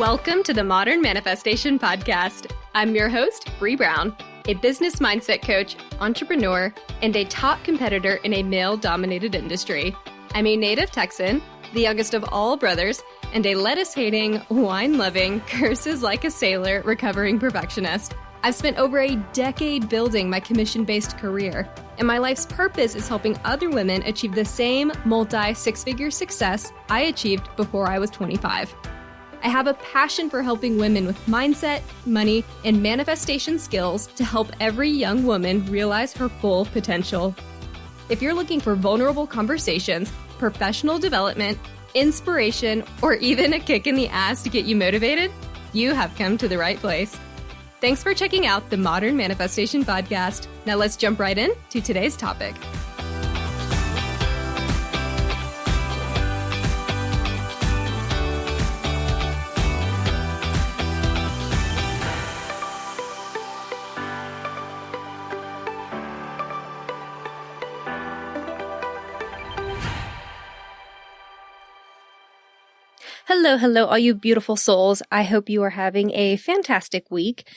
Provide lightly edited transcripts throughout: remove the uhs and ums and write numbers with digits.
Welcome to the Modern Manifestation Podcast. I'm your host, Bree Brown, a business mindset coach, entrepreneur, and a top competitor in a male-dominated industry. I'm a native Texan, the youngest of all brothers, and a lettuce-hating, wine-loving, curses-like-a-sailor recovering perfectionist. I've spent over a decade building my commission-based career, and my life's purpose is helping other women achieve the same multi-six-figure success I achieved before I was 25. I have a passion for helping women with mindset, money, and manifestation skills to help every young woman realize her full potential. If you're looking for vulnerable conversations, professional development, inspiration, or even a kick in the ass to get you motivated, you have come to the right place. Thanks for checking out the Modern Manifestation Podcast. Now let's jump right in to today's topic. Hello, all you beautiful souls. I hope you are having a fantastic week.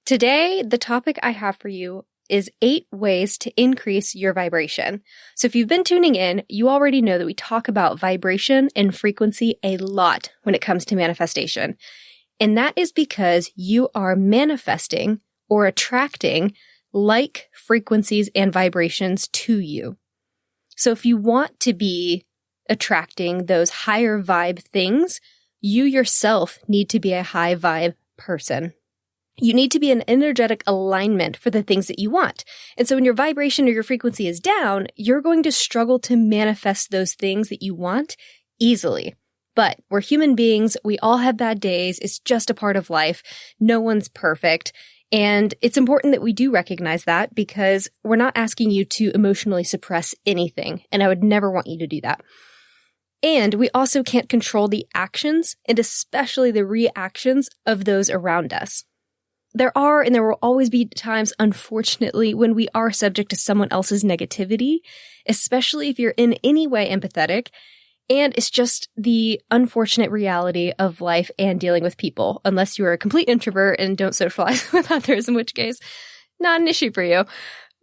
Today, the topic I have for you is 8 ways to increase your vibration. So if you've been tuning in, you already know that we talk about vibration and frequency a lot when it comes to manifestation. And that is because you are manifesting or attracting like frequencies and vibrations to you. So if you want to be attracting those higher vibe things, you yourself need to be a high vibe person. You need to be in energetic alignment for the things that you want. And so when your vibration or your frequency is down, you're going to struggle to manifest those things that you want easily. But we're human beings. We all have bad days. It's just a part of life. No one's perfect. And it's important that we do recognize that because we're not asking you to emotionally suppress anything. And I would never want you to do that. And we also can't control the actions and especially the reactions of those around us. There are and there will always be times, unfortunately, when we are subject to someone else's negativity, especially if you're in any way empathetic. And it's just the unfortunate reality of life and dealing with people, unless you're a complete introvert and don't socialize with others, in which case, not an issue for you.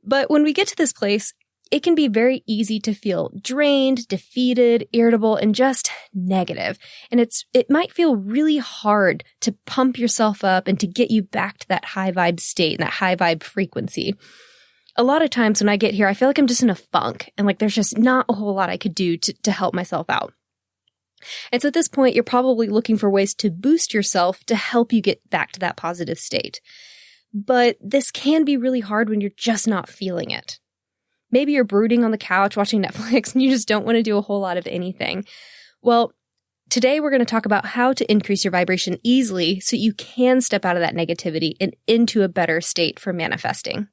But when we get to this place, it can be very easy to feel drained, defeated, irritable, and just negative. And it might feel really hard to pump yourself up and to get you back to that high vibe state and that high vibe frequency. A lot of times when I get here, I feel like I'm just in a funk and like there's just not a whole lot I could do to help myself out. And so at this point, you're probably looking for ways to boost yourself to help you get back to that positive state. But this can be really hard when you're just not feeling it. Maybe you're brooding on the couch watching Netflix and you just don't want to do a whole lot of anything. Well, today we're going to talk about how to increase your vibration easily so you can step out of that negativity and into a better state for manifesting.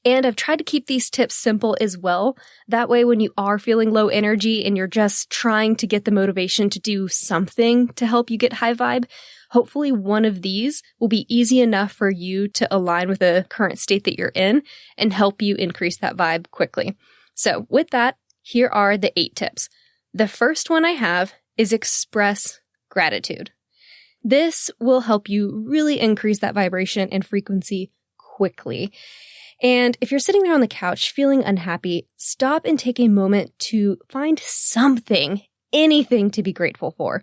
And I've tried to keep these tips simple as well. That way, when you are feeling low energy and you're just trying to get the motivation to do something to help you get high vibe, hopefully one of these will be easy enough for you to align with the current state that you're in and help you increase that vibe quickly. So with that, here are the 8 tips. The first one I have is express gratitude. This will help you really increase that vibration and frequency quickly. And if you're sitting there on the couch feeling unhappy, stop and take a moment to find something, anything to be grateful for.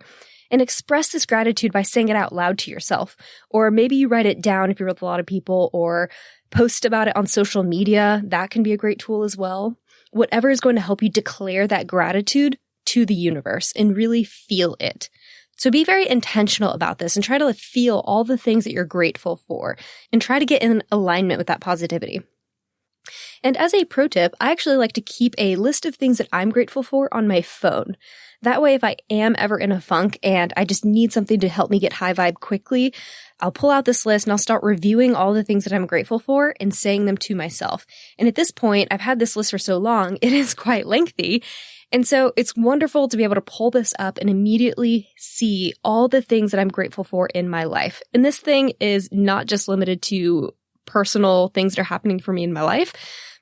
And express this gratitude by saying it out loud to yourself. Or maybe you write it down if you're with a lot of people, or post about it on social media. That can be a great tool as well. Whatever is going to help you declare that gratitude to the universe and really feel it. So be very intentional about this and try to feel all the things that you're grateful for and try to get in alignment with that positivity. And as a pro tip, I actually like to keep a list of things that I'm grateful for on my phone. That way, if I am ever in a funk and I just need something to help me get high vibe quickly, I'll pull out this list and I'll start reviewing all the things that I'm grateful for and saying them to myself. And at this point, I've had this list for so long, it is quite lengthy. And so it's wonderful to be able to pull this up and immediately see all the things that I'm grateful for in my life. And this thing is not just limited to personal things that are happening for me in my life,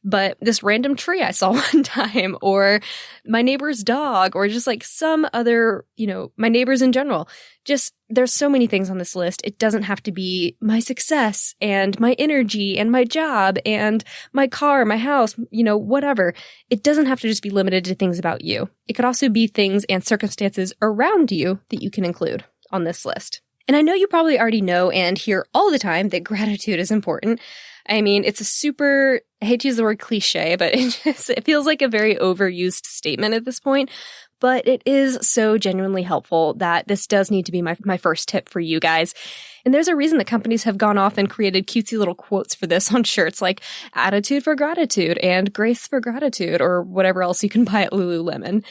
but this random tree I saw one time, or my neighbor's dog, or just like some other, my neighbors in general. Just, there's so many things on this list. It doesn't have to be my success and my energy and my job and my car, my house, whatever. It doesn't have to just be limited to things about you. It could also be things and circumstances around you that you can include on this list. And I know you probably already know and hear all the time that gratitude is important. I mean, it's a super, I hate to use the word cliche, but it feels like a very overused statement at this point. But it is so genuinely helpful that this does need to be my first tip for you guys. And there's a reason that companies have gone off and created cutesy little quotes for this on shirts like attitude for gratitude and grace for gratitude or whatever else you can buy at Lululemon.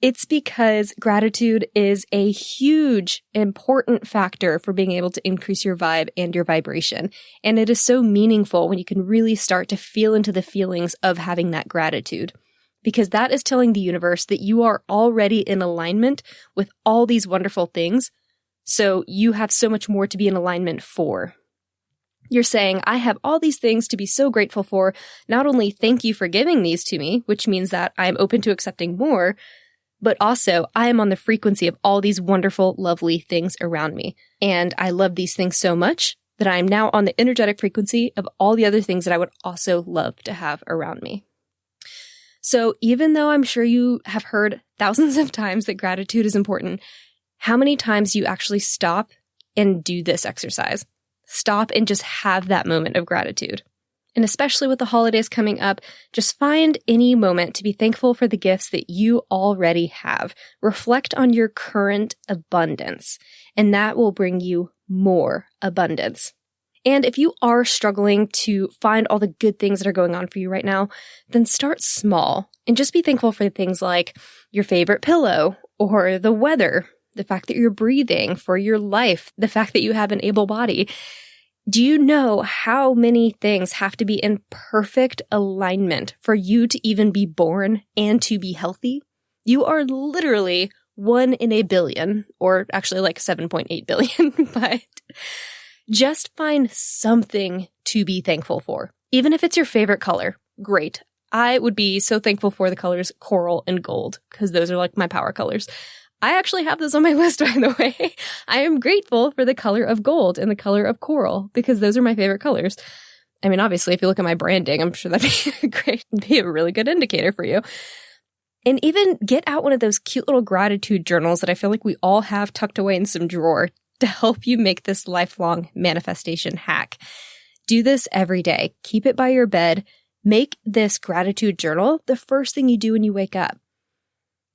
It's because gratitude is a huge, important factor for being able to increase your vibe and your vibration. And it is so meaningful when you can really start to feel into the feelings of having that gratitude. Because that is telling the universe that you are already in alignment with all these wonderful things. So you have so much more to be in alignment for. You're saying, I have all these things to be so grateful for. Not only thank you for giving these to me, which means that I'm open to accepting more, but also I am on the frequency of all these wonderful, lovely things around me. And I love these things so much that I am now on the energetic frequency of all the other things that I would also love to have around me. So even though I'm sure you have heard thousands of times that gratitude is important, how many times do you actually stop and do this exercise? Stop and just have that moment of gratitude. And especially with the holidays coming up, just find any moment to be thankful for the gifts that you already have. Reflect on your current abundance, and that will bring you more abundance. And if you are struggling to find all the good things that are going on for you right now, then start small and just be thankful for things like your favorite pillow or the weather, the fact that you're breathing, for your life, the fact that you have an able body. Do you know how many things have to be in perfect alignment for you to even be born and to be healthy? You are literally 1 in a billion, or actually like 7.8 billion, but just find something to be thankful for. Even if it's your favorite color, great. I would be so thankful for the colors coral and gold, because those are like my power colors. I actually have those on my list, by the way. I am grateful for the color of gold and the color of coral, because those are my favorite colors. I mean, obviously, if you look at my branding, I'm sure that'd be a really good indicator for you. And even get out one of those cute little gratitude journals that I feel like we all have tucked away in some drawer to help you make this lifelong manifestation hack. Do this every day. Keep it by your bed. Make this gratitude journal the first thing you do when you wake up.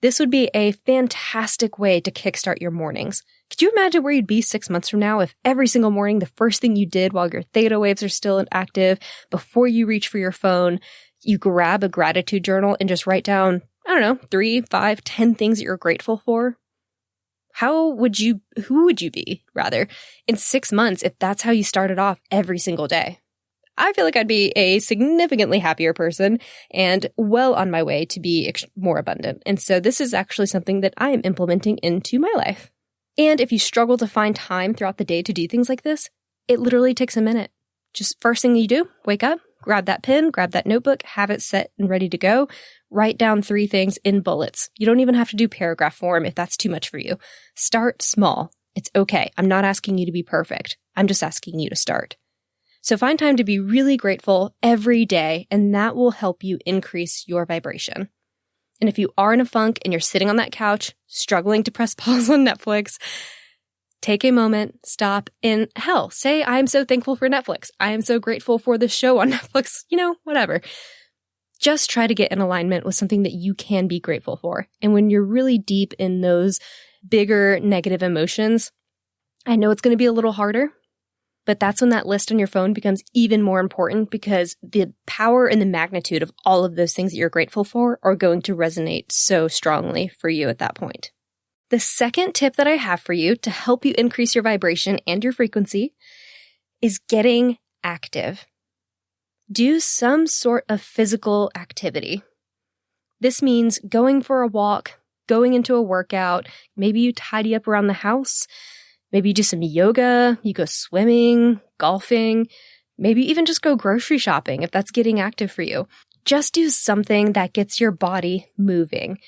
This would be a fantastic way to kickstart your mornings. Could you imagine where you'd be 6 months from now if every single morning the first thing you did while your theta waves are still active, before you reach for your phone, you grab a gratitude journal and just write down, 3, 5, 10 things that you're grateful for? Who would you be, rather, in 6 months if that's how you started off every single day? I feel like I'd be a significantly happier person and well on my way to be more abundant. And so this is actually something that I am implementing into my life. And if you struggle to find time throughout the day to do things like this, it literally takes a minute. Just first thing you do, wake up, grab that pen, grab that notebook, have it set and ready to go. Write down 3 things in bullets. You don't even have to do paragraph form if that's too much for you. Start small. It's okay. I'm not asking you to be perfect. I'm just asking you to start. So find time to be really grateful every day, and that will help you increase your vibration. And if you are in a funk and you're sitting on that couch, struggling to press pause on Netflix, take a moment, stop, and hell, say, I'm so thankful for Netflix. I am so grateful for the show on Netflix, whatever. Just try to get in alignment with something that you can be grateful for. And when you're really deep in those bigger negative emotions, I know it's going to be a little harder, but that's when that list on your phone becomes even more important, because the power and the magnitude of all of those things that you're grateful for are going to resonate so strongly for you at that point. The second tip that I have for you to help you increase your vibration and your frequency is getting active. Do some sort of physical activity. This means going for a walk, going into a workout, maybe you tidy up around the house, maybe you do some yoga, you go swimming, golfing, maybe even just go grocery shopping if that's getting active for you. just do something that gets your body moving.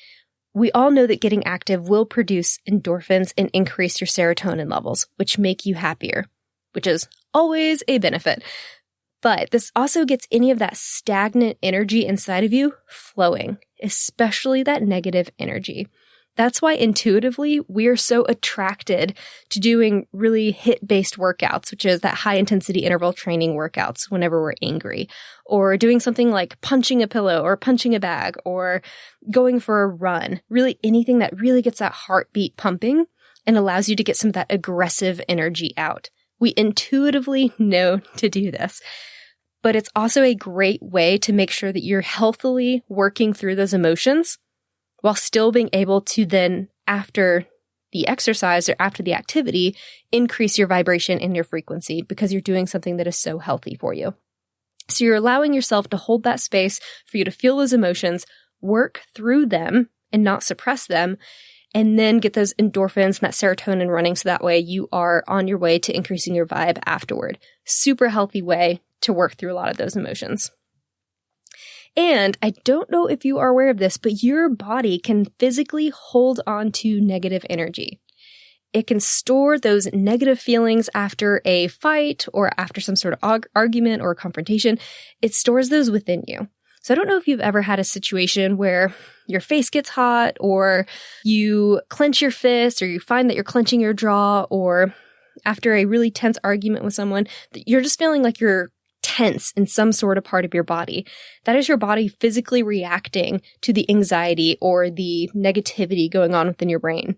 We all know that getting active will produce endorphins and increase your serotonin levels, which make you happier, which is always a benefit. But this also gets any of that stagnant energy inside of you flowing, especially that negative energy. That's why intuitively we're so attracted to doing really HIIT-based workouts, which is that high-intensity interval training workouts whenever we're angry, or doing something like punching a pillow or punching a bag or going for a run, really anything that really gets that heartbeat pumping and allows you to get some of that aggressive energy out. We intuitively know to do this, but it's also a great way to make sure that you're healthily working through those emotions while still being able to then, after the exercise or after the activity, increase your vibration and your frequency because you're doing something that is so healthy for you. So you're allowing yourself to hold that space for you to feel those emotions, work through them and not suppress them, and then get those endorphins and that serotonin running so that way you are on your way to increasing your vibe afterward. Super healthy way to work through a lot of those emotions. And I don't know if you are aware of this, but your body can physically hold on to negative energy. It can store those negative feelings after a fight or after some sort of argument or confrontation. It stores those within you. So I don't know if you've ever had a situation where your face gets hot or you clench your fist or you find that you're clenching your jaw, or after a really tense argument with someone, you're just feeling like you're tense in some sort of part of your body. That is your body physically reacting to the anxiety or the negativity going on within your brain.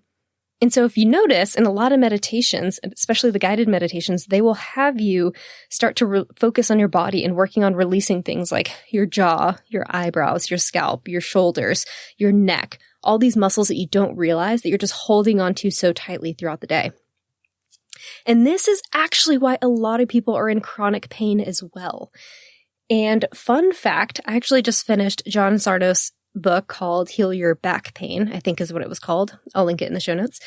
And so if you notice in a lot of meditations, especially the guided meditations, they will have you start to focus on your body and working on releasing things like your jaw, your eyebrows, your scalp, your shoulders, your neck, all these muscles that you don't realize that you're just holding on to so tightly throughout the day. And this is actually why a lot of people are in chronic pain as well. And fun fact, I actually just finished John Sarno's book called Heal Your Back Pain, I think is what it was called. I'll link it in the show notes.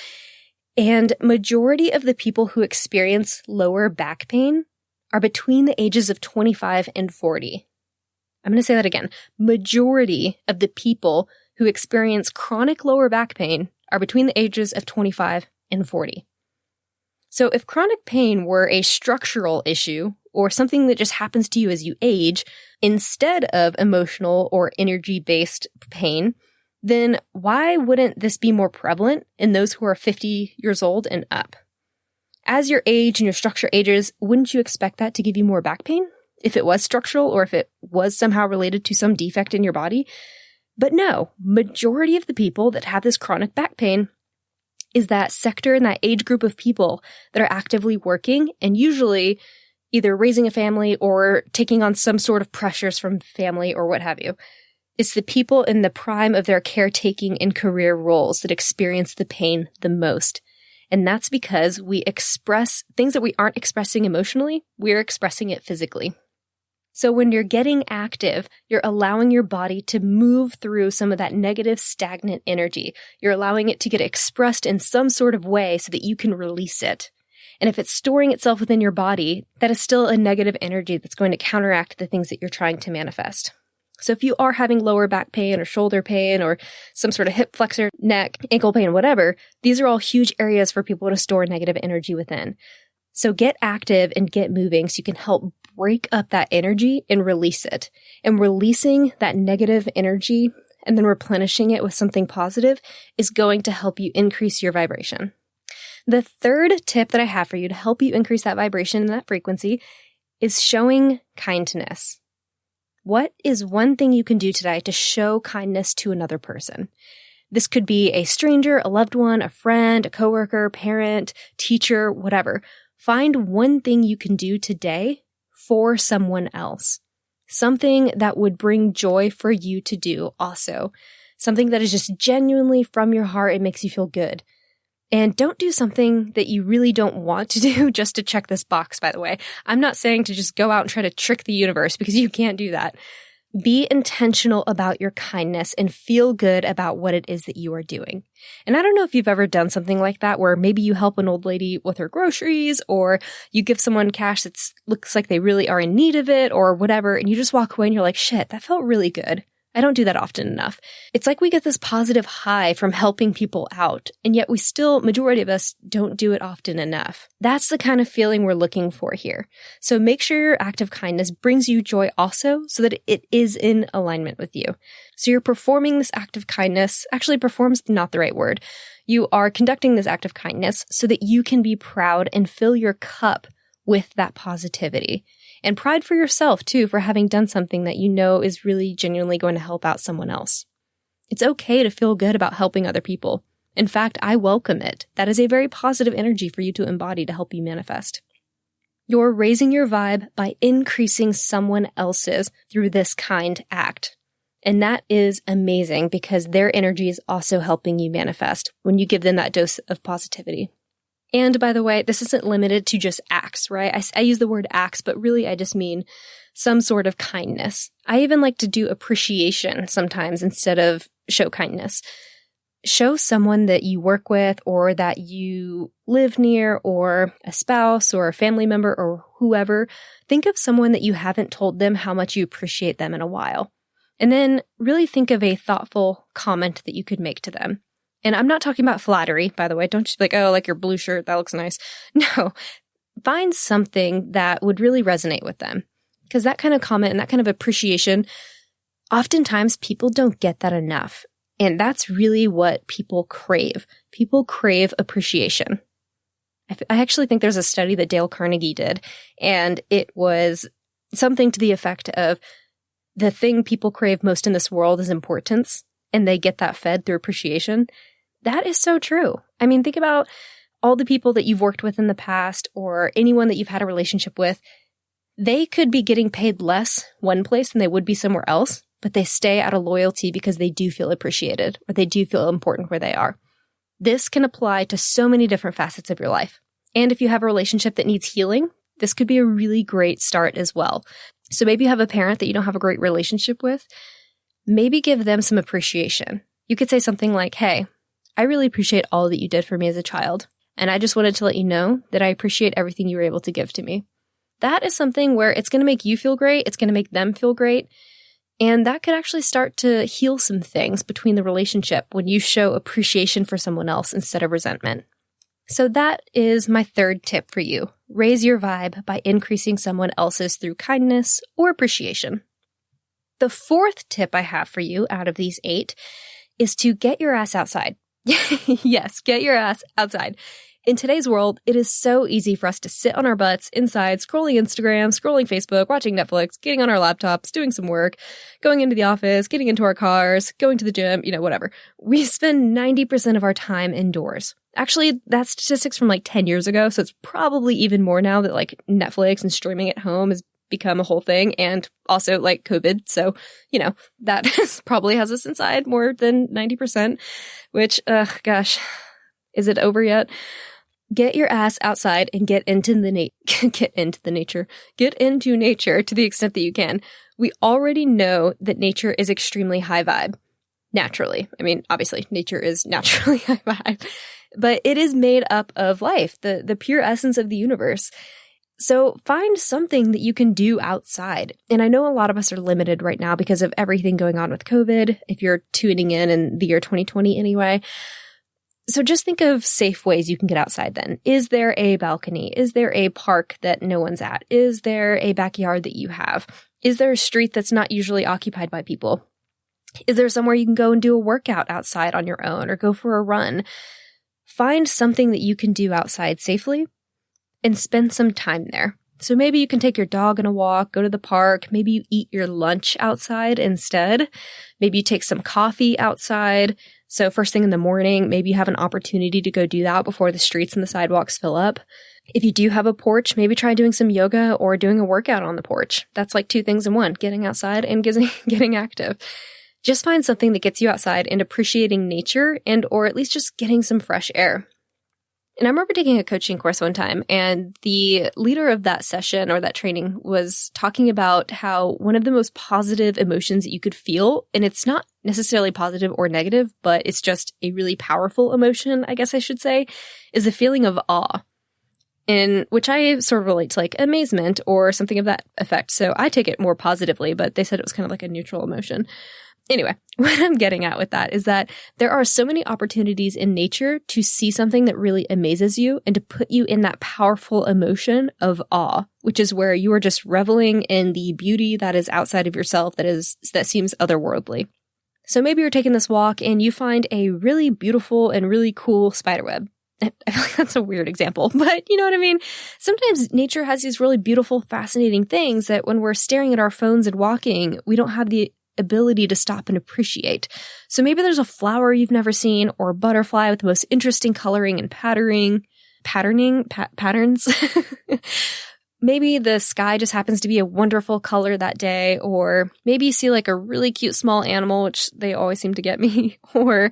And majority of the people who experience lower back pain are between the ages of 25 and 40. I'm going to say that again. Majority of the people who experience chronic lower back pain are between the ages of 25 and 40. So if chronic pain were a structural issue or something that just happens to you as you age, instead of emotional or energy-based pain, then why wouldn't this be more prevalent in those who are 50 years old and up? As your age and your structure ages, wouldn't you expect that to give you more back pain if it was structural or if it was somehow related to some defect in your body? But no, majority of the people that have this chronic back pain is that sector and that age group of people that are actively working and usually either raising a family or taking on some sort of pressures from family or what have you. It's the people in the prime of their caretaking and career roles that experience the pain the most. And that's because we express things that we aren't expressing emotionally, we're expressing it physically. So when you're getting active, you're allowing your body to move through some of that negative, stagnant energy. You're allowing it to get expressed in some sort of way so that you can release it. And if it's storing itself within your body, that is still a negative energy that's going to counteract the things that you're trying to manifest. So if you are having lower back pain or shoulder pain or some sort of hip flexor, neck, ankle pain, whatever, these are all huge areas for people to store negative energy within. So get active and get moving so you can help break up that energy and release it. And releasing that negative energy and then replenishing it with something positive is going to help you increase your vibration. The third tip that I have for you to help you increase that vibration and that frequency is showing kindness. What is one thing you can do today to show kindness to another person? This could be a stranger, a loved one, a friend, a coworker, parent, teacher, whatever. Find one thing you can do today for someone else. Something that would bring joy for you to do also. Something that is just genuinely from your heart and makes you feel good. And don't do something that you really don't want to do just to check this box, by the way. I'm not saying to just go out and try to trick the universe because you can't do that. Be intentional about your kindness and feel good about what it is that you are doing. And I don't know if you've ever done something like that where maybe you help an old lady with her groceries, or you give someone cash that looks like they really are in need of it or whatever, and you just walk away and you're like, shit, that felt really good. I don't do that often enough. It's like we get this positive high from helping people out, and yet we still, majority of us, don't do it often enough. That's the kind of feeling we're looking for here. So make sure your act of kindness brings you joy also, so that it is in alignment with you. So you're performing this act of kindness, actually performs not the right word. You are conducting this act of kindness so that you can be proud and fill your cup with that positivity. And pride for yourself, too, for having done something that you know is really genuinely going to help out someone else. It's okay to feel good about helping other people. In fact, I welcome it. That is a very positive energy for you to embody to help you manifest. You're raising your vibe by increasing someone else's through this kind act. And that is amazing because their energy is also helping you manifest when you give them that dose of positivity. And by the way, this isn't limited to just acts, right? I use the word acts, but really I just mean some sort of kindness. I even like to do appreciation sometimes instead of show kindness. Show someone that you work with or that you live near, or a spouse or a family member or whoever. Think of someone that you haven't told them how much you appreciate them in a while. And then really think of a thoughtful comment that you could make to them. And I'm not talking about flattery, by the way. Don't just be like, oh, I like your blue shirt. That looks nice. No, find something that would really resonate with them. Because that kind of comment and that kind of appreciation, oftentimes people don't get that enough. And that's really what people crave. People crave appreciation. I actually think there's a study that Dale Carnegie did, and it was something to the effect of the thing people crave most in this world is importance. And they get that fed through appreciation. That is so true. I mean, think about all the people that you've worked with in the past or anyone that you've had a relationship with. They could be getting paid less one place than they would be somewhere else, but they stay out of loyalty because they do feel appreciated or they do feel important where they are. This can apply to so many different facets of your life. And if you have a relationship that needs healing, this could be a really great start as well. So maybe you have a parent that you don't have a great relationship with. Maybe give them some appreciation. You could say something like, hey, I really appreciate all that you did for me as a child. And I just wanted to let you know that I appreciate everything you were able to give to me. That is something where it's going to make you feel great. It's going to make them feel great. And that could actually start to heal some things between the relationship when you show appreciation for someone else instead of resentment. So that is my third tip for you. Raise your vibe by increasing someone else's through kindness or appreciation. The fourth tip I have for you out of these 8 is to get your ass outside. Yes, get your ass outside. In today's world, it is so easy for us to sit on our butts inside, scrolling Instagram, scrolling Facebook, watching Netflix, getting on our laptops, doing some work, going into the office, getting into our cars, going to the gym, whatever. We spend 90% of our time indoors. Actually, that's statistics from like 10 years ago, so it's probably even more now that like Netflix and streaming at home has become a whole thing, and also like COVID. So, that probably has us inside more than 90%, which, gosh, is it over yet? Get your ass outside and get into nature to the extent that you can. We already know that nature is extremely high vibe. Naturally. I mean, obviously, nature is naturally high vibe, but it is made up of life, the pure essence of the universe. So find something that you can do outside. And I know a lot of us are limited right now because of everything going on with COVID, if you're tuning in the year 2020 anyway. So just think of safe ways you can get outside then. Is there a balcony? Is there a park that no one's at? Is there a backyard that you have? Is there a street that's not usually occupied by people? Is there somewhere you can go and do a workout outside on your own or go for a run? Find something that you can do outside safely and spend some time there. So maybe you can take your dog on a walk, go to the park. Maybe you eat your lunch outside instead. Maybe you take some coffee outside. So first thing in the morning, maybe you have an opportunity to go do that before the streets and the sidewalks fill up. If you do have a porch, maybe try doing some yoga or doing a workout on the porch. That's like 2 things in one, getting outside and getting active. Just find something that gets you outside and appreciating nature, and or at least just getting some fresh air. And I remember taking a coaching course one time, and the leader of that session or that training was talking about how one of the most positive emotions that you could feel, and it's not necessarily positive or negative, but it's just a really powerful emotion, I guess I should say, is the feeling of awe. In which I sort of relate to like amazement or something of that effect. So I take it more positively, but they said it was kind of like a neutral emotion. Anyway, what I'm getting at with that is that there are so many opportunities in nature to see something that really amazes you and to put you in that powerful emotion of awe, which is where you are just reveling in the beauty that is outside of yourself that seems otherworldly. So maybe you're taking this walk and you find a really beautiful and really cool spiderweb. I feel like that's a weird example, but you know what I mean? Sometimes nature has these really beautiful, fascinating things that when we're staring at our phones and walking, we don't have the ability to stop and appreciate. So maybe there's a flower you've never seen or a butterfly with the most interesting coloring and patterns. Maybe the sky just happens to be a wonderful color that day, or maybe you see like a really cute small animal, which they always seem to get me, or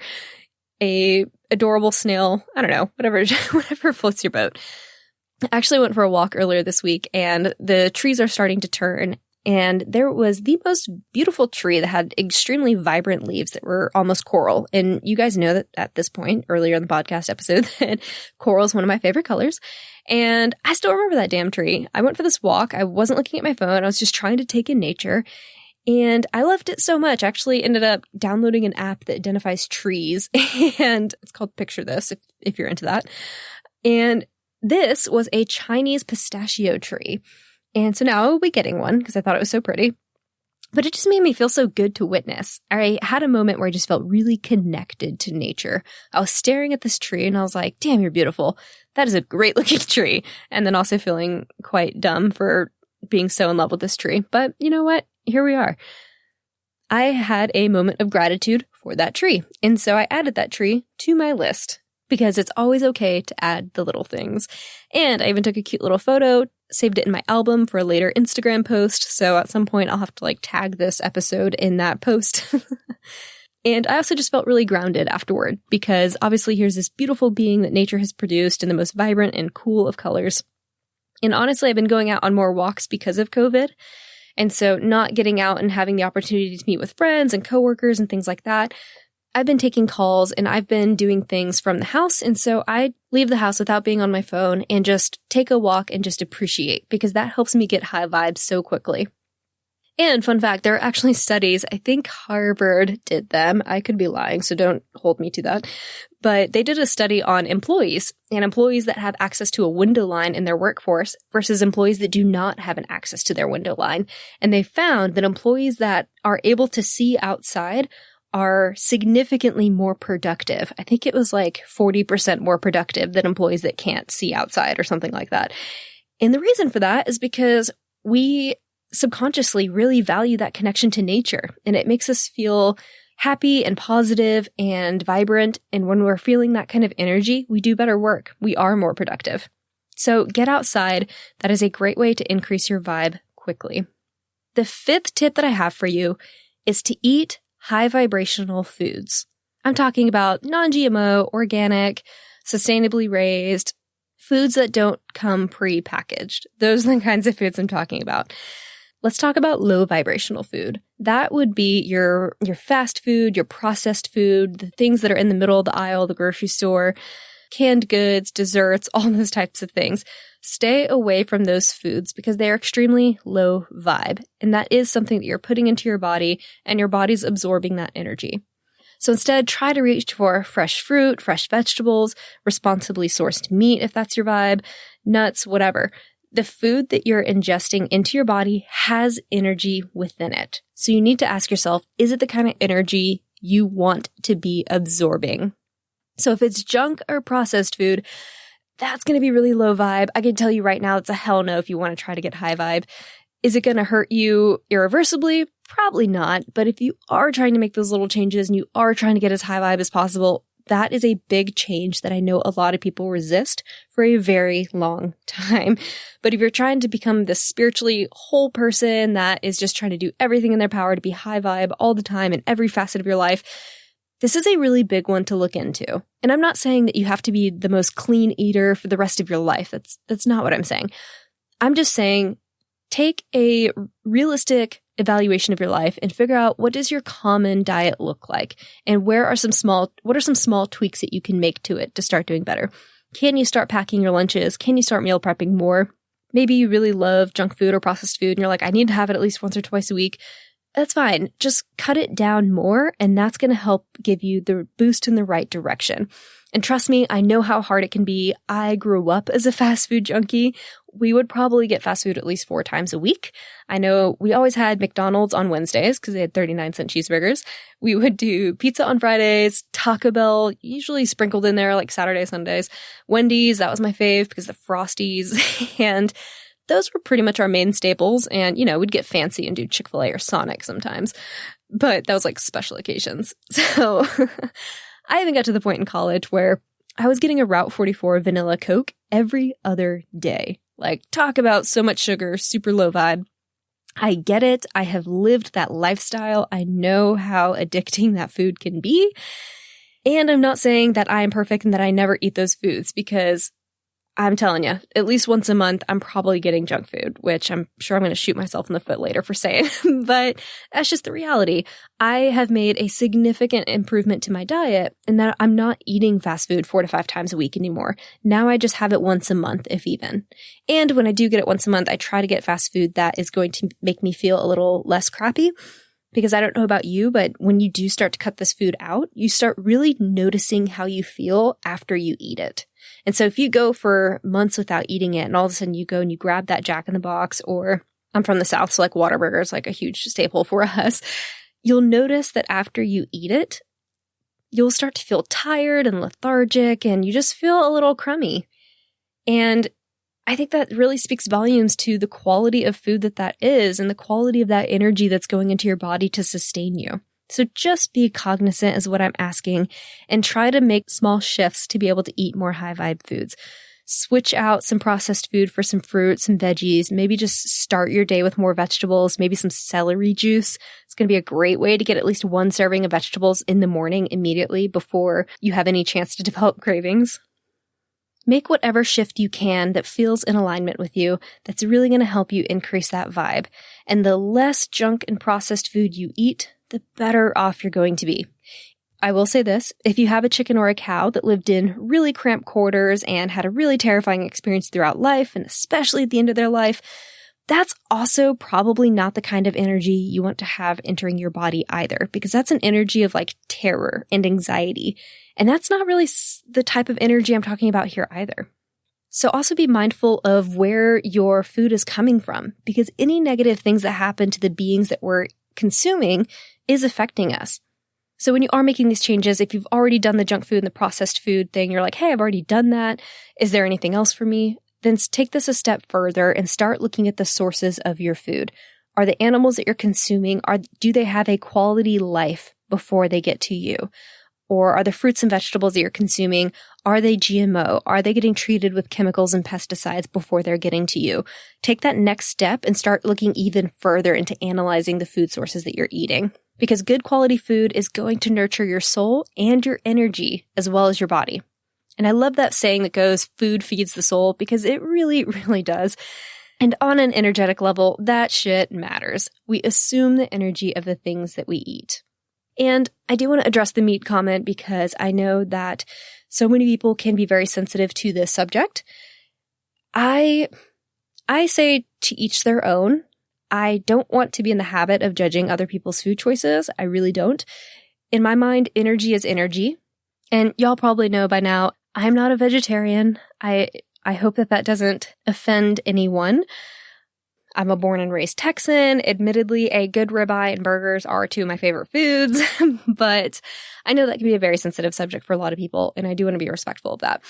a adorable snail. I don't know, whatever floats your boat. I actually went for a walk earlier this week and the trees are starting to turn. And there was the most beautiful tree that had extremely vibrant leaves that were almost coral. And you guys know that at this point, earlier in the podcast episode, that coral is one of my favorite colors. And I still remember that damn tree. I went for this walk. I wasn't looking at my phone. I was just trying to take in nature. And I loved it so much. I actually ended up downloading an app that identifies trees. And it's called Picture This, if you're into that. And this was a Chinese pistachio tree. And so now I will be getting one because I thought it was so pretty. But it just made me feel so good to witness. I had a moment where I just felt really connected to nature. I was staring at this tree and I was like, damn, you're beautiful. That is a great looking tree. And then also feeling quite dumb for being so in love with this tree. But you know what? Here we are. I had a moment of gratitude for that tree. And so I added that tree to my list because it's always okay to add the little things. And I even took a cute little photo, saved it in my album for a later Instagram post. So at some point I'll have to like tag this episode in that post. And I also just felt really grounded afterward because obviously here's this beautiful being that nature has produced in the most vibrant and cool of colors. And honestly, I've been going out on more walks because of COVID. And so not getting out and having the opportunity to meet with friends and coworkers and things like that, I've been taking calls and I've been doing things from the house. And so I leave the house without being on my phone and just take a walk and just appreciate because that helps me get high vibes so quickly. And fun fact, there are actually studies, I think Harvard did them. I could be lying, so don't hold me to that. But they did a study on employees and employees that have access to a window line in their workforce versus employees that do not have an access to their window line. And they found that employees that are able to see outside are significantly more productive. I think it was like 40% more productive than employees that can't see outside or something like that. And the reason for that is because we subconsciously really value that connection to nature, and it makes us feel happy and positive and vibrant. And when we're feeling that kind of energy, we do better work. We are more productive. So get outside. That is a great way to increase your vibe quickly. The fifth tip that I have for you is to eat high vibrational foods. I'm talking about non-GMO, organic, sustainably raised, foods that don't come pre-packaged. Those are the kinds of foods I'm talking about. Let's talk about low vibrational food. That would be your fast food, your processed food, the things that are in the middle of the aisle, the grocery store, canned goods, desserts, all those types of things. Stay away from those foods because they are extremely low vibe. And that is something that you're putting into your body and your body's absorbing that energy. So instead, try to reach for fresh fruit, fresh vegetables, responsibly sourced meat if that's your vibe, nuts, whatever. The food that you're ingesting into your body has energy within it. So you need to ask yourself, is it the kind of energy you want to be absorbing? So if it's junk or processed food, that's going to be really low vibe. I can tell you right now, it's a hell no if you want to try to get high vibe. Is it going to hurt you irreversibly? Probably not. But if you are trying to make those little changes and you are trying to get as high vibe as possible, that is a big change that I know a lot of people resist for a very long time. But if you're trying to become this spiritually whole person that is just trying to do everything in their power to be high vibe all the time in every facet of your life, This is a really big one to look into. And I'm not saying that you have to be the most clean eater for the rest of your life. That's not what I'm saying. I'm just saying take a realistic evaluation of your life and figure out, what does your common diet look like? And what are some small tweaks that you can make to it to start doing better? Can you start packing your lunches? Can you start meal prepping more? Maybe you really love junk food or processed food and you're like, I need to have it at least once or twice a week. That's fine. Just cut it down more, and that's going to help give you the boost in the right direction. And trust me, I know how hard it can be. I grew up as a fast food junkie. We would probably get fast food at least 4 times a week. I know we always had McDonald's on Wednesdays because they had 39-cent cheeseburgers. We would do pizza on Fridays, Taco Bell, usually sprinkled in there like Saturday, Sundays. Wendy's, that was my fave because of Frosties. And those were pretty much our main staples. And, we'd get fancy and do Chick-fil-A or Sonic sometimes. But that was like special occasions. So I even got to the point in college where I was getting a Route 44 vanilla Coke every other day. Like, talk about so much sugar, super low vibe. I get it. I have lived that lifestyle. I know how addicting that food can be. And I'm not saying that I am perfect and that I never eat those foods, because I'm telling you, at least once a month, I'm probably getting junk food, which I'm sure I'm going to shoot myself in the foot later for saying, but that's just the reality. I have made a significant improvement to my diet in that I'm not eating fast food 4 to 5 times a week anymore. Now I just have it once a month, if even. And when I do get it once a month, I try to get fast food that is going to make me feel a little less crappy. Because I don't know about you, but when you do start to cut this food out, you start really noticing how you feel after you eat it. And so if you go for months without eating it and all of a sudden you go and you grab that Jack in the Box, or I'm from the South, so like Whataburger is like a huge staple for us, you'll notice that after you eat it, you'll start to feel tired and lethargic and you just feel a little crummy. And I think that really speaks volumes to the quality of food that is and the quality of that energy that's going into your body to sustain you. So just be cognizant is what I'm asking, and try to make small shifts to be able to eat more high vibe foods. Switch out some processed food for some fruit, some veggies. Maybe just start your day with more vegetables, maybe some celery juice. It's going to be a great way to get at least 1 serving of vegetables in the morning immediately before you have any chance to develop cravings. Make whatever shift you can that feels in alignment with you that's really going to help you increase that vibe. And the less junk and processed food you eat, the better off you're going to be. I will say this, if you have a chicken or a cow that lived in really cramped quarters and had a really terrifying experience throughout life, and especially at the end of their life, that's also probably not the kind of energy you want to have entering your body either, because that's an energy of like terror and anxiety. And that's not really the type of energy I'm talking about here either. So also be mindful of where your food is coming from, because any negative things that happen to the beings that we're consuming is affecting us. So when you are making these changes, if you've already done the junk food and the processed food thing, you're like, hey, I've already done that. Is there anything else for me? Then take this a step further and start looking at the sources of your food. Are the animals that you're consuming, do they have a quality life before they get to you? Or are the fruits and vegetables that you're consuming, are they GMO? Are they getting treated with chemicals and pesticides before they're getting to you? Take that next step and start looking even further into analyzing the food sources that you're eating. Because good quality food is going to nurture your soul and your energy as well as your body. And I love that saying that goes, food feeds the soul, because it really, really does. And on an energetic level, that shit matters. We assume the energy of the things that we eat. And I do want to address the meat comment because I know that so many people can be very sensitive to this subject. I say to each their own. I don't want to be in the habit of judging other people's food choices. I really don't. In my mind, energy is energy. And y'all probably know by now, I'm not a vegetarian. I hope that doesn't offend anyone. I'm a born and raised Texan. Admittedly, a good ribeye and burgers are 2 of my favorite foods, but I know that can be a very sensitive subject for a lot of people, and I do want to be respectful of that.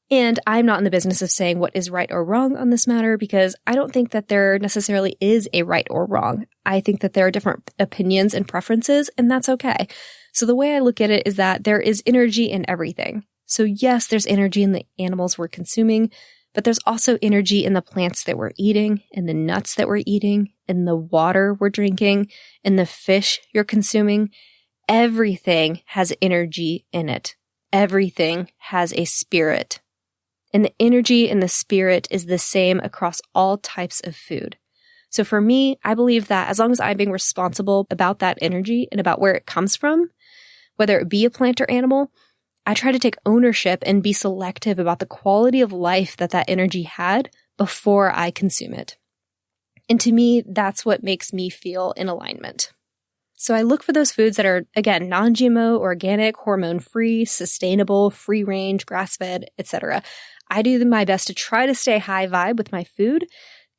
And I'm not in the business of saying what is right or wrong on this matter, because I don't think that there necessarily is a right or wrong. I think that there are different opinions and preferences, and that's okay. So the way I look at it is that there is energy in everything. So yes, there's energy in the animals we're consuming, but there's also energy in the plants that we're eating, in the nuts that we're eating, in the water we're drinking, in the fish you're consuming. Everything has energy in it. Everything has a spirit. And the energy and the spirit is the same across all types of food. So for me, I believe that as long as I'm being responsible about that energy and about where it comes from, whether it be a plant or animal, I try to take ownership and be selective about the quality of life that that energy had before I consume it. And to me, that's what makes me feel in alignment. So I look for those foods that are, again, non-GMO, organic, hormone-free, sustainable, free-range, grass-fed, etc. I do my best to try to stay high vibe with my food.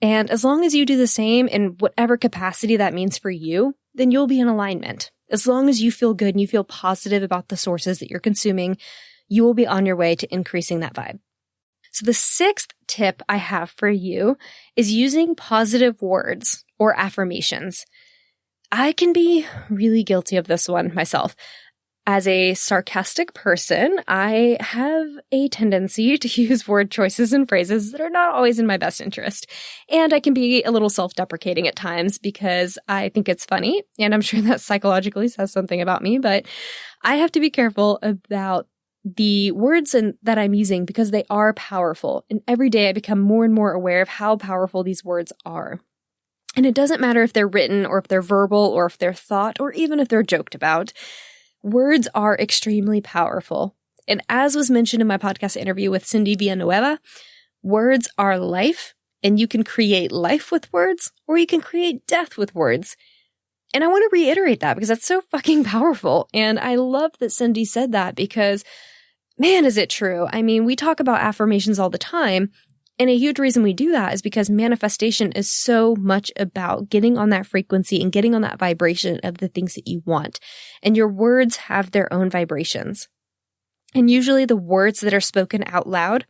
And as long as you do the same in whatever capacity that means for you, then you'll be in alignment. As long as you feel good and you feel positive about the sources that you're consuming, you will be on your way to increasing that vibe. So the sixth tip I have for you is using positive words or affirmations. I can be really guilty of this one myself. As a sarcastic person, I have a tendency to use word choices and phrases that are not always in my best interest. And I can be a little self-deprecating at times because I think it's funny, and I'm sure that psychologically says something about me, but I have to be careful about the words that I'm using because they are powerful. And every day I become more and more aware of how powerful these words are. And it doesn't matter if they're written or if they're verbal or if they're thought or even if they're joked about. Words are extremely powerful. And as was mentioned in my podcast interview with Cindy Villanueva, words are life, and you can create life with words or you can create death with words. And I want to reiterate that because that's so fucking powerful. And I love that Cindy said that because, man, is it true. I mean, we talk about affirmations all the time. And a huge reason we do that is because manifestation is so much about getting on that frequency and getting on that vibration of the things that you want. And your words have their own vibrations. And usually the words that are spoken out loud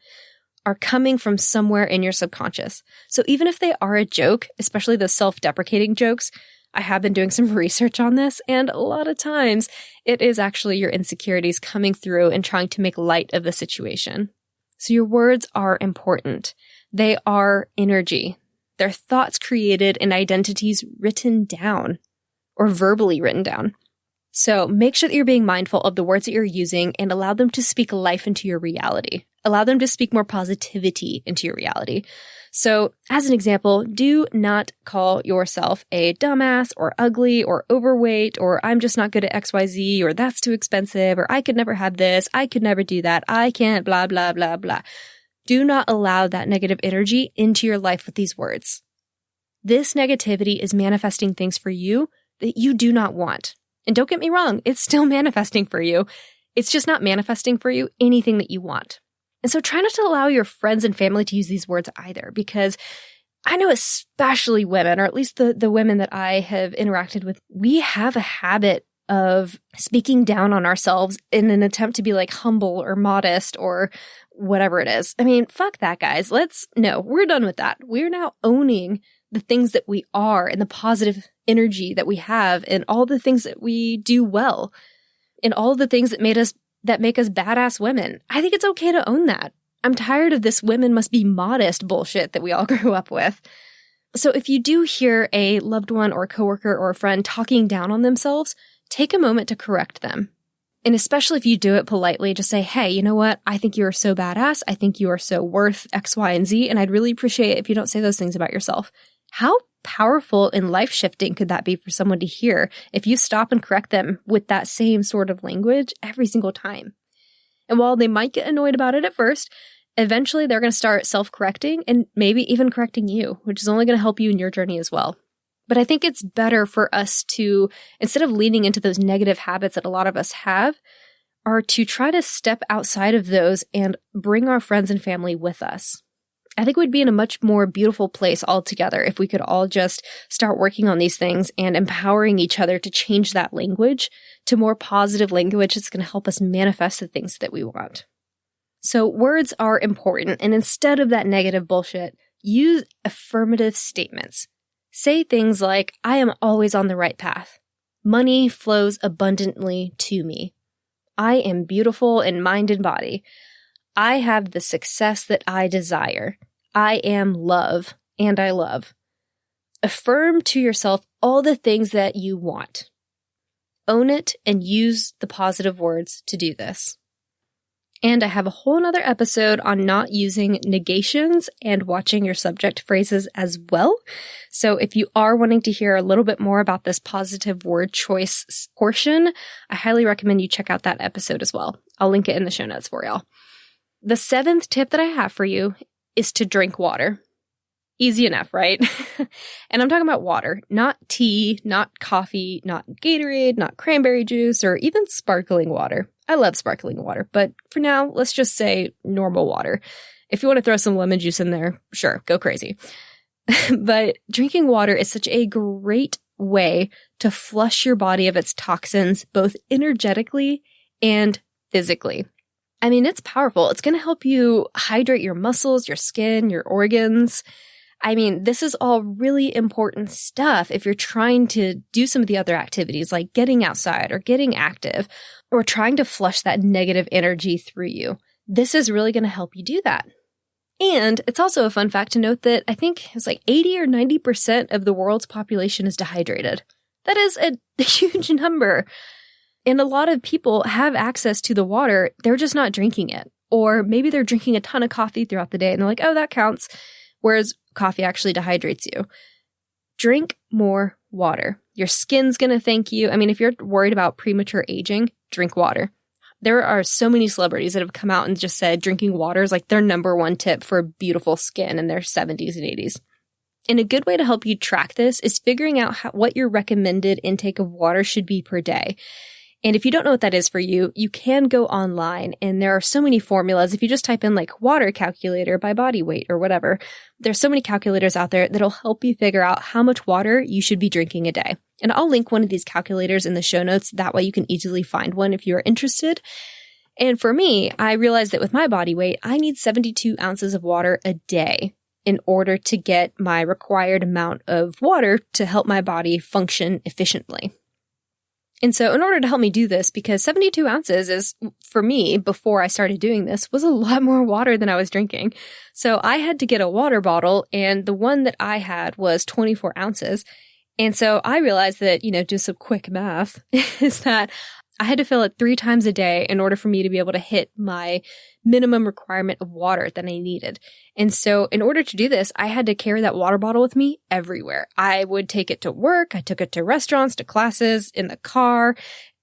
are coming from somewhere in your subconscious. So even if they are a joke, especially those self-deprecating jokes, I have been doing some research on this, and a lot of times it is actually your insecurities coming through and trying to make light of the situation. So your words are important. They are energy. They're thoughts created and identities written down or verbally written down. So make sure that you're being mindful of the words that you're using and allow them to speak life into your reality. Allow them to speak more positivity into your reality. So as an example, do not call yourself a dumbass or ugly or overweight or I'm just not good at XYZ or that's too expensive or I could never have this, I could never do that, I can't, blah, blah, blah, blah. Do not allow that negative energy into your life with these words. This negativity is manifesting things for you that you do not want. And don't get me wrong, it's still manifesting for you. It's just not manifesting for you anything that you want. And so try not to allow your friends and family to use these words either, because I know especially women, or at least the women that I have interacted with, we have a habit of speaking down on ourselves in an attempt to be like humble or modest or whatever it is. I mean, fuck that, guys. We're done with that. We're now owning the things that we are and the positive energy that we have and all the things that we do well and all the things that make us badass women. I think it's okay to own that. I'm tired of this women must be modest bullshit that we all grew up with. So if you do hear a loved one or a coworker or a friend talking down on themselves, take a moment to correct them. And especially if you do it politely, just say, hey, you know what? I think you are so badass. I think you are so worth X, Y, and Z. And I'd really appreciate it if you don't say those things about yourself. How powerful and life-shifting could that be for someone to hear if you stop and correct them with that same sort of language every single time? And while they might get annoyed about it at first, eventually they're going to start self-correcting and maybe even correcting you, which is only going to help you in your journey as well. But I think it's better for us to, instead of leaning into those negative habits that a lot of us have, are to try to step outside of those and bring our friends and family with us. I think we'd be in a much more beautiful place altogether if we could all just start working on these things and empowering each other to change that language to more positive language that's going to help us manifest the things that we want. So words are important, and instead of that negative bullshit, use affirmative statements. Say things like, I am always on the right path. Money flows abundantly to me. I am beautiful in mind and body. I have the success that I desire. I am love, and I love. Affirm to yourself all the things that you want. Own it and use the positive words to do this. And I have a whole nother episode on not using negations and watching your subject phrases as well. So if you are wanting to hear a little bit more about this positive word choice portion, I highly recommend you check out that episode as well. I'll link it in the show notes for y'all. The 7th tip that I have for you is to drink water. Easy enough, right? And I'm talking about water, not tea, not coffee, not Gatorade, not cranberry juice, or even sparkling water. I love sparkling water, but for now, let's just say normal water. If you want to throw some lemon juice in there, sure, go crazy. But drinking water is such a great way to flush your body of its toxins, both energetically and physically. I mean, it's powerful. It's going to help you hydrate your muscles, your skin, your organs. I mean, this is all really important stuff if you're trying to do some of the other activities like getting outside or getting active or trying to flush that negative energy through you. This is really going to help you do that. And it's also a fun fact to note that I think it's like 80 or 90% of the world's population is dehydrated. That is a huge number. And a lot of people have access to the water. They're just not drinking it. Or maybe they're drinking a ton of coffee throughout the day and they're like, oh, that counts. Whereas coffee actually dehydrates you. Drink more water. Your skin's going to thank you. I mean, if you're worried about premature aging, drink water. There are so many celebrities that have come out and just said drinking water is like their number one tip for beautiful skin in their 70s and 80s. And a good way to help you track this is figuring out what your recommended intake of water should be per day. And if you don't know what that is for you, you can go online and there are so many formulas. If you just type in like water calculator by body weight or whatever, there's so many calculators out there that'll help you figure out how much water you should be drinking a day. And I'll link one of these calculators in the show notes. That way you can easily find one if you're interested. And for me, I realized that with my body weight, I need 72 ounces of water a day in order to get my required amount of water to help my body function efficiently. And so in order to help me do this, because 72 ounces is, for me, before I started doing this, was a lot more water than I was drinking. So I had to get a water bottle, and the one that I had was 24 ounces. And so I realized that, do some quick math, is that I had to fill it 3 times a day in order for me to be able to hit my minimum requirement of water that I needed. And so in order to do this, I had to carry that water bottle with me everywhere. I would take it to work. I took it to restaurants, to classes, in the car.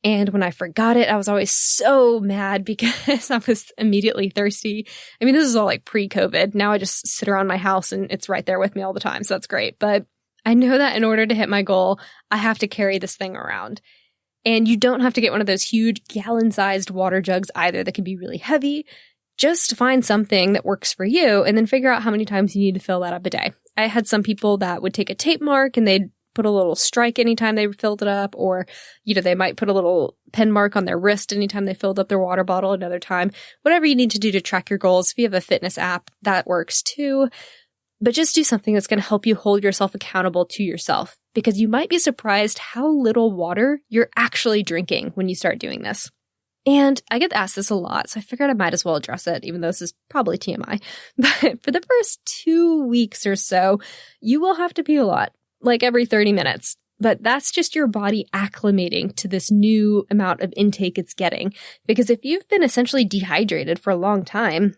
And when I forgot it, I was always so mad because I was immediately thirsty. I mean, this is all like pre-COVID. Now I just sit around my house and it's right there with me all the time. So that's great. But I know that in order to hit my goal, I have to carry this thing around. And you don't have to get one of those huge gallon-sized water jugs either that can be really heavy. Just find something that works for you and then figure out how many times you need to fill that up a day. I had some people that would take a tape mark and they'd put a little strike anytime they filled it up, or, they might put a little pen mark on their wrist anytime they filled up their water bottle another time. Whatever you need to do to track your goals. If you have a fitness app, that works too. But just do something that's going to help you hold yourself accountable to yourself, because you might be surprised how little water you're actually drinking when you start doing this. And I get asked this a lot, so I figured I might as well address it, even though this is probably TMI. But for the first 2 weeks or so, you will have to pee a lot, like every 30 minutes. But that's just your body acclimating to this new amount of intake it's getting. Because if you've been essentially dehydrated for a long time,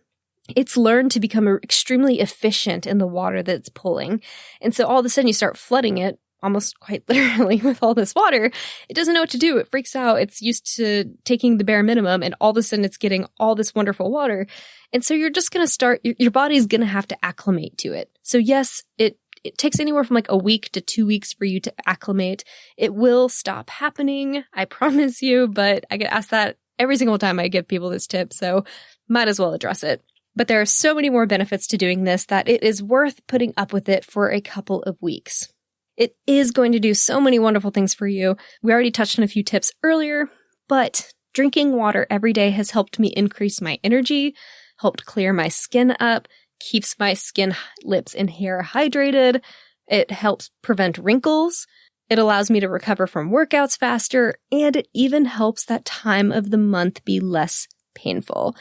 it's learned to become extremely efficient in the water that it's pulling. And so all of a sudden you start flooding it, almost quite literally, with all this water. It doesn't know what to do. It freaks out. It's used to taking the bare minimum, and all of a sudden it's getting all this wonderful water. And so you're just going to start, your body's going to have to acclimate to it. So yes, it takes anywhere from like a week to 2 weeks for you to acclimate. It will stop happening, I promise you, but I get asked that every single time I give people this tip, so might as well address it. But there are so many more benefits to doing this that it is worth putting up with it for a couple of weeks. It is going to do so many wonderful things for you. We already touched on a few tips earlier, but drinking water every day has helped me increase my energy, helped clear my skin up, keeps my skin, lips, and hair hydrated. It helps prevent wrinkles. It allows me to recover from workouts faster, and it even helps that time of the month be less painful.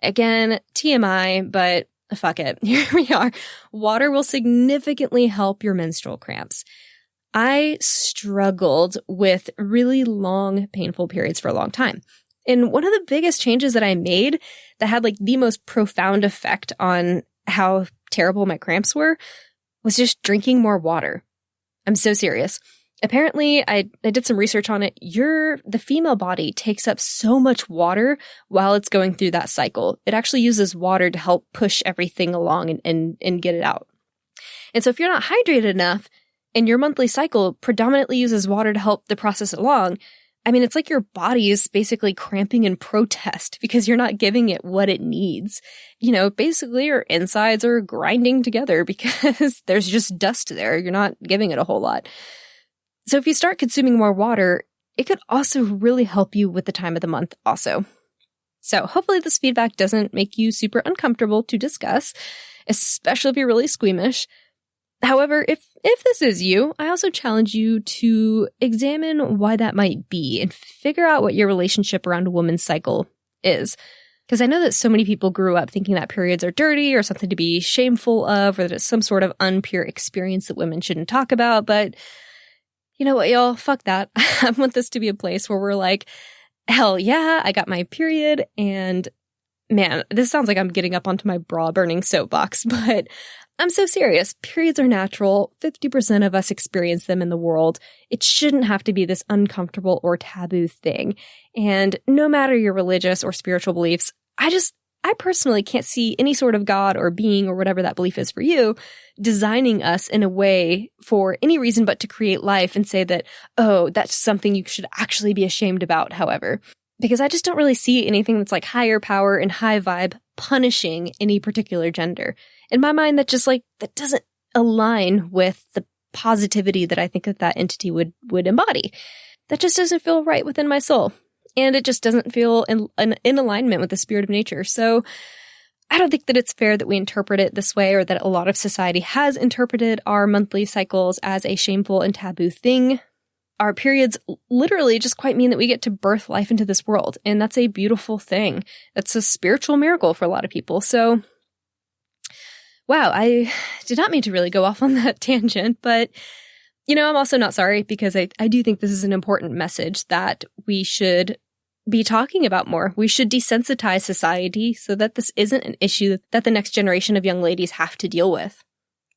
Again, TMI, but fuck it. Here we are. Water will significantly help your menstrual cramps. I struggled with really long, painful periods for a long time. And one of the biggest changes that I made that had like the most profound effect on how terrible my cramps were was just drinking more water. I'm so serious. Apparently, I did some research on it. The female body takes up so much water while it's going through that cycle. It actually uses water to help push everything along and get it out. And so if you're not hydrated enough and your monthly cycle predominantly uses water to help the process along, I mean, it's like your body is basically cramping in protest because you're not giving it what it needs. Basically your insides are grinding together because there's just dust there. You're not giving it a whole lot. So if you start consuming more water, it could also really help you with the time of the month also. So hopefully this feedback doesn't make you super uncomfortable to discuss, especially if you're really squeamish. However, if this is you, I also challenge you to examine why that might be and figure out what your relationship around a woman's cycle is. Because I know that so many people grew up thinking that periods are dirty or something to be shameful of, or that it's some sort of unpure experience that women shouldn't talk about. But you know what, y'all? Fuck that. I want this to be a place where we're like, hell yeah, I got my period. And man, this sounds like I'm getting up onto my bra burning soapbox, but I'm so serious. Periods are natural. 50% of us experience them in the world. It shouldn't have to be this uncomfortable or taboo thing. And no matter your religious or spiritual beliefs, I personally can't see any sort of God or being or whatever that belief is for you designing us in a way for any reason but to create life and say that, oh, that's something you should actually be ashamed about, however. Because I just don't really see anything that's like higher power and high vibe punishing any particular gender. In my mind, that doesn't align with the positivity that I think that entity would embody. That just doesn't feel right within my soul. And it just doesn't feel in alignment with the spirit of nature. So I don't think that it's fair that we interpret it this way, or that a lot of society has interpreted our monthly cycles as a shameful and taboo thing. Our periods literally just quite mean that we get to birth life into this world. And that's a beautiful thing. That's a spiritual miracle for a lot of people. So wow, I did not mean to really go off on that tangent, but I'm also not sorry, because I do think this is an important message that we should be talking about more. We should desensitize society so that this isn't an issue that the next generation of young ladies have to deal with.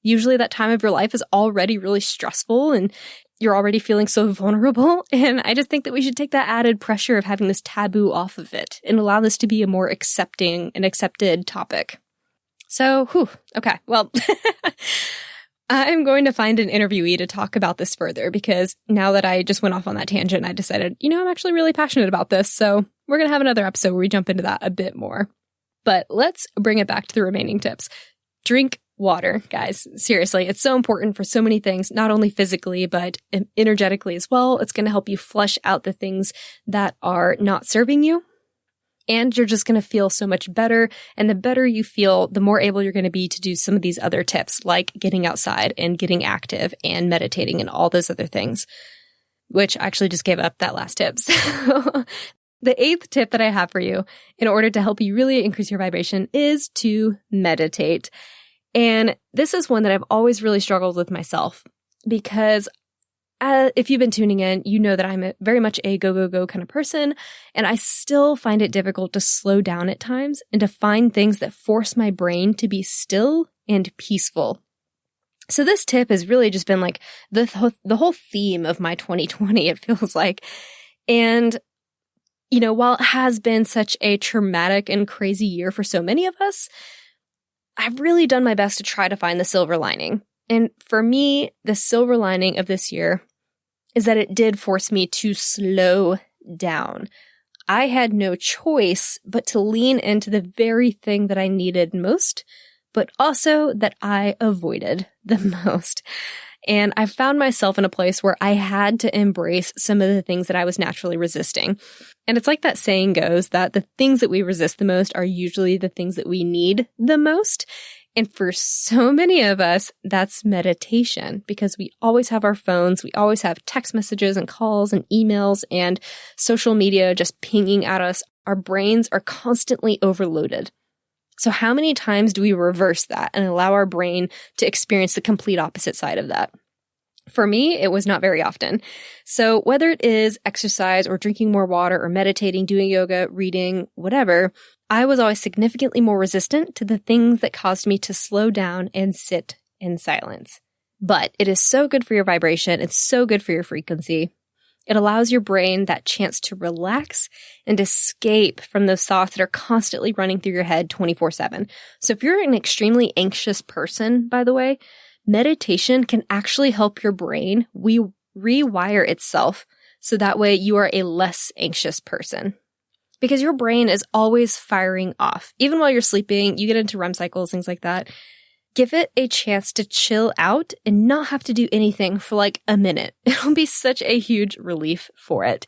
Usually that time of your life is already really stressful and you're already feeling so vulnerable. And I just think that we should take that added pressure of having this taboo off of it and allow this to be a more accepting and accepted topic. So, okay, well, I'm going to find an interviewee to talk about this further, because now that I just went off on that tangent, I decided, I'm actually really passionate about this. So we're going to have another episode where we jump into that a bit more. But let's bring it back to the remaining tips. Drink water, guys. Seriously, it's so important for so many things, not only physically, but energetically as well. It's going to help you flush out the things that are not serving you. And you're just going to feel so much better. And the better you feel, the more able you're going to be to do some of these other tips, like getting outside and getting active and meditating and all those other things, which I actually just gave up that last tip. So the 8th tip that I have for you in order to help you really increase your vibration is to meditate. And this is one that I've always really struggled with myself, because if you've been tuning in, you know that I'm very much a go, go, go kind of person, and I still find it difficult to slow down at times and to find things that force my brain to be still and peaceful. So this tip has really just been like the whole theme of my 2020, it feels like. And, while it has been such a traumatic and crazy year for so many of us, I've really done my best to try to find the silver lining. And for me, the silver lining of this year is that it did force me to slow down. I had no choice but to lean into the very thing that I needed most, but also that I avoided the most. And I found myself in a place where I had to embrace some of the things that I was naturally resisting. And it's like that saying goes that the things that we resist the most are usually the things that we need the most. And for so many of us, that's meditation, because we always have our phones, we always have text messages and calls and emails and social media just pinging at us. Our brains are constantly overloaded. So how many times do we reverse that and allow our brain to experience the complete opposite side of that? For me, it was not very often. So whether it is exercise or drinking more water or meditating, doing yoga, reading, whatever, I was always significantly more resistant to the things that caused me to slow down and sit in silence. But it is so good for your vibration. It's so good for your frequency. It allows your brain that chance to relax and escape from those thoughts that are constantly running through your head 24/7. So if you're an extremely anxious person, by the way, meditation can actually help your brain rewire itself so that way you are a less anxious person. Because your brain is always firing off. Even while you're sleeping, you get into REM cycles, things like that. Give it a chance to chill out and not have to do anything for like a minute. It'll be such a huge relief for it.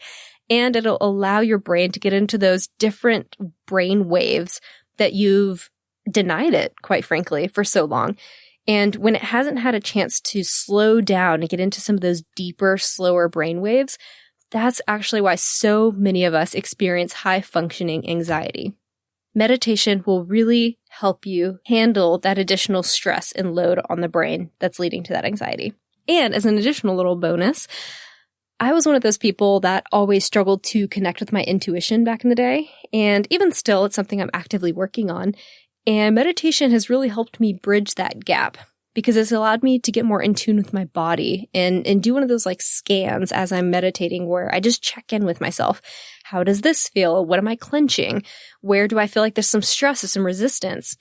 And it'll allow your brain to get into those different brain waves that you've denied it, quite frankly, for so long. And when it hasn't had a chance to slow down and get into some of those deeper, slower brain waves, that's actually why so many of us experience high functioning anxiety. Meditation will really help you handle that additional stress and load on the brain that's leading to that anxiety. And as an additional little bonus, I was one of those people that always struggled to connect with my intuition back in the day. And even still, it's something I'm actively working on. And meditation has really helped me bridge that gap because it's allowed me to get more in tune with my body and do one of those like scans as I'm meditating where I just check in with myself. How does this feel? What am I clenching? Where do I feel like there's some stress or some resistance?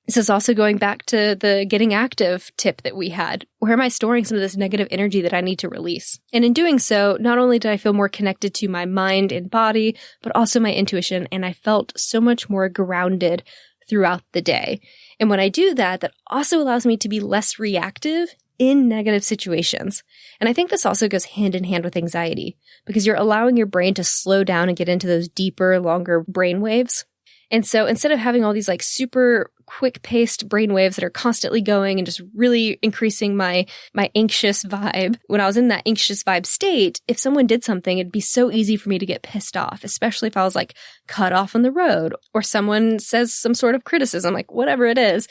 This is also going back to the getting active tip that we had. Where am I storing some of this negative energy that I need to release? And in doing so, not only did I feel more connected to my mind and body, but also my intuition, and I felt so much more grounded throughout the day. And when I do that, that also allows me to be less reactive in negative situations. And I think this also goes hand in hand with anxiety because you're allowing your brain to slow down and get into those deeper, longer brain waves. And so instead of having all these like super quick-paced brain waves that are constantly going and just really increasing my anxious vibe, when I was in that anxious vibe state, if someone did something, it'd be so easy for me to get pissed off, especially if I was like cut off on the road or someone says some sort of criticism, like whatever it is.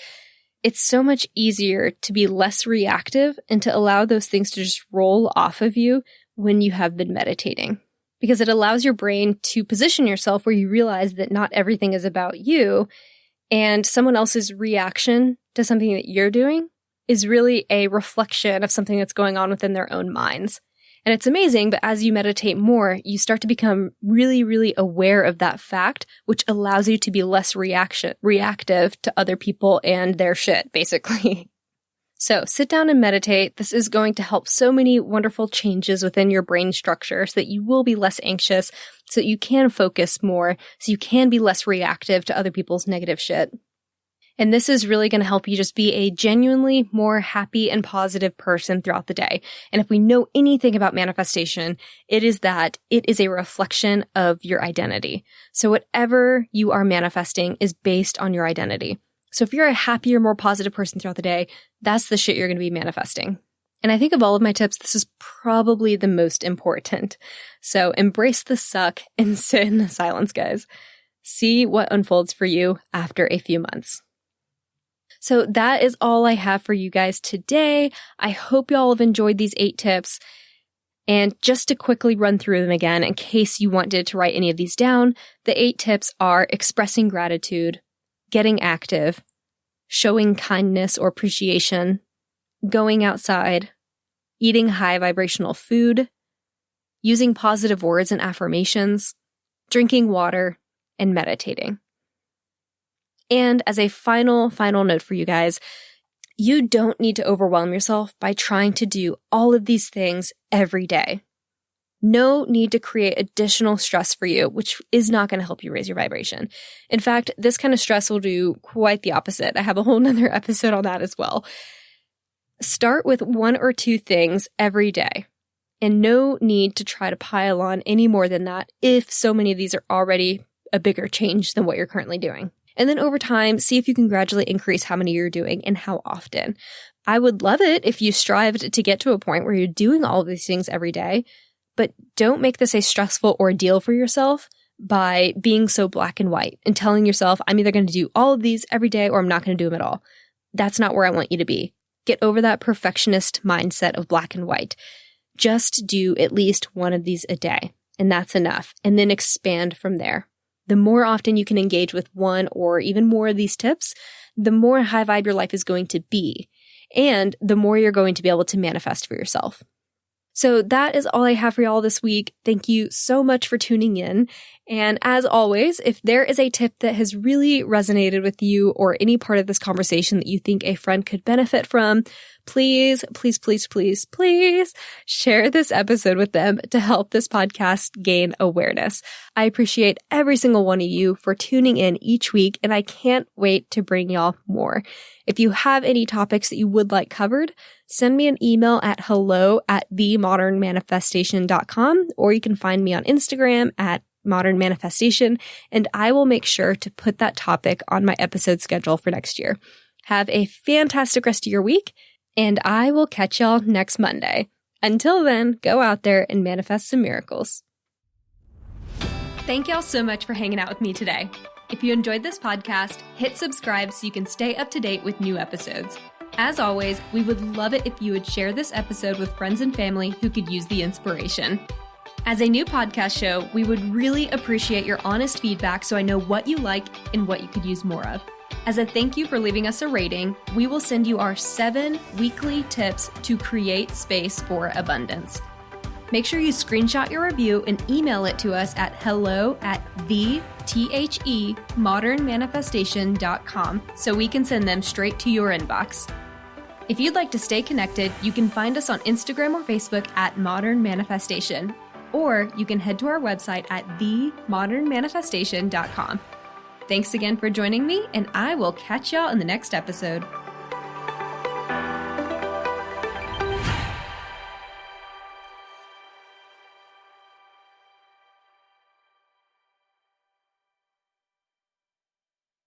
It's so much easier to be less reactive and to allow those things to just roll off of you when you have been meditating. Because it allows your brain to position yourself where you realize that not everything is about you and someone else's reaction to something that you're doing is really a reflection of something that's going on within their own minds. And it's amazing, but as you meditate more, you start to become really, really aware of that fact, which allows you to be less reactive to other people and their shit, basically. So sit down and meditate. This is going to help so many wonderful changes within your brain structure so that you will be less anxious, so that you can focus more, so you can be less reactive to other people's negative shit. And this is really going to help you just be a genuinely more happy and positive person throughout the day. And if we know anything about manifestation, it is that it is a reflection of your identity. So whatever you are manifesting is based on your identity. So if you're a happier, more positive person throughout the day, that's the shit you're going to be manifesting. And I think of all of my tips, this is probably the most important. So embrace the suck and sit in the silence, guys. See what unfolds for you after a few months. So that is all I have for you guys today. I hope y'all have enjoyed these 8 tips. And just to quickly run through them again, in case you wanted to write any of these down, the 8 tips are expressing gratitude, getting active, showing kindness or appreciation, going outside, eating high vibrational food, using positive words and affirmations, drinking water, and meditating. And as a final note for you guys, you don't need to overwhelm yourself by trying to do all of these things every day. No need to create additional stress for you, which is not going to help you raise your vibration. In fact, this kind of stress will do quite the opposite. I have a whole nother episode on that as well. Start with 1 or 2 things every day. And no need to try to pile on any more than that if so many of these are already a bigger change than what you're currently doing. And then over time, see if you can gradually increase how many you're doing and how often. I would love it if you strived to get to a point where you're doing all of these things every day, but don't make this a stressful ordeal for yourself by being so black and white and telling yourself, I'm either going to do all of these every day or I'm not going to do them at all. That's not where I want you to be. Get over that perfectionist mindset of black and white. Just do at least one of these a day, and that's enough. And then expand from there. The more often you can engage with one or even more of these tips, the more high vibe your life is going to be, and the more you're going to be able to manifest for yourself. So that is all I have for y'all this week. Thank you so much for tuning in. And as always, if there is a tip that has really resonated with you or any part of this conversation that you think a friend could benefit from, please, please, please, please, please share this episode with them to help this podcast gain awareness. I appreciate every single one of you for tuning in each week, and I can't wait to bring y'all more. If you have any topics that you would like covered, send me an email at hello@themodernmanifestation.com, or you can find me on Instagram at Modern Manifestation, and I will make sure to put that topic on my episode schedule for next year. Have a fantastic rest of your week, and I will catch y'all next Monday. Until then, go out there and manifest some miracles. Thank y'all so much for hanging out with me today. If you enjoyed this podcast, hit subscribe so you can stay up to date with new episodes. As always, we would love it if you would share this episode with friends and family who could use the inspiration. As a new podcast show, we would really appreciate your honest feedback so I know what you like and what you could use more of. As a thank you for leaving us a rating, we will send you our 7 weekly tips to create space for abundance. Make sure you screenshot your review and email it to us at hello@themodernmanifestation.com so we can send them straight to your inbox. If you'd like to stay connected, you can find us on Instagram or Facebook at Modern Manifestation, or you can head to our website at themodernmanifestation.com. Thanks again for joining me, and I will catch y'all in the next episode.